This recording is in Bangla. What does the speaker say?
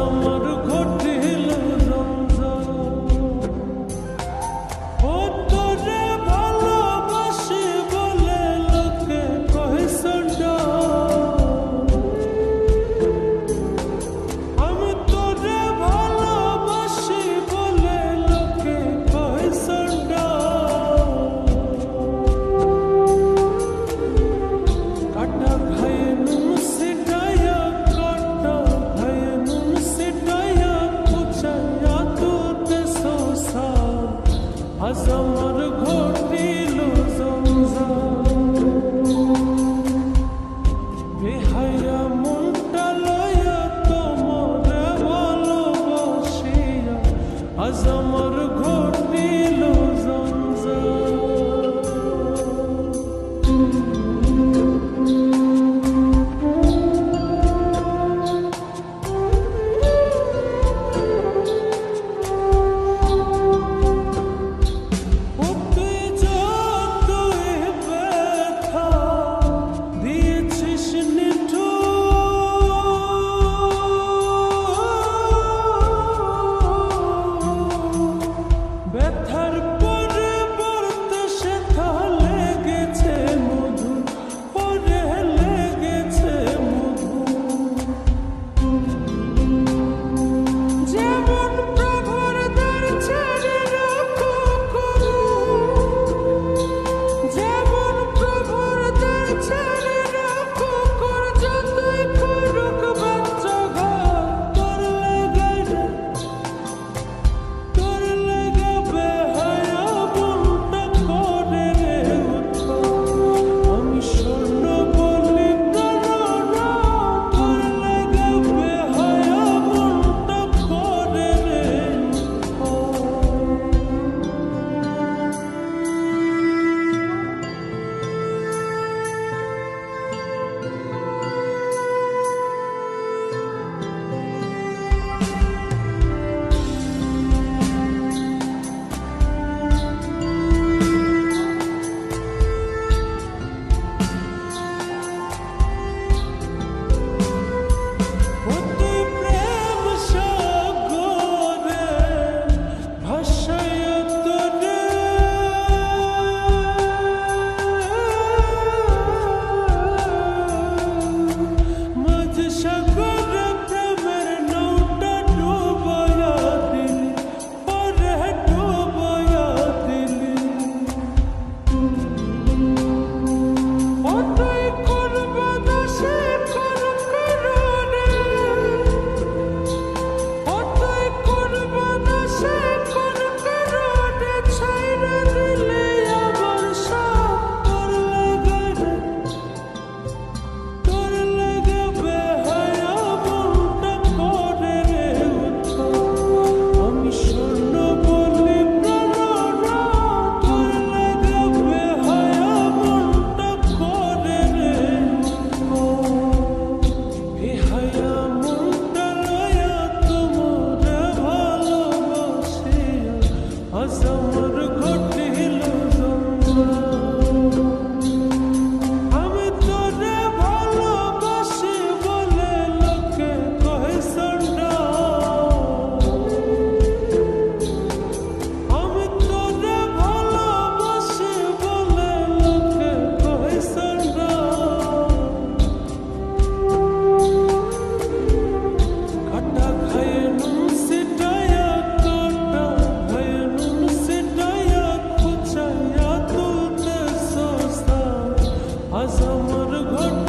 আমার ঘটিল ও তোরে ভালোবাসি বলে লোকে কইছে আমি তোরে ভালোবাসি বলে লোকে কইছে কাটা খায় নুন সিটায়া কাটা খায় নুন সিটায়া কুচায়া তোতে সোসা আজ আমার ঘটিল বেহায়া মনটা লয়া তোমারে ভালোবাসিয়া আজ আমার ঘটিল ব্যথার পরিবর্তে সেথা লেগেছে মধু পরে লেগেছে মধু যেমন প্রভুর দ্বার ছেড়ে রাখো করু যেমন প্রভুর দ্বার ছেড়ে রাখো কর যতই করুক বাচ্চা ঘর তোর লেগে আজ আমার ঘর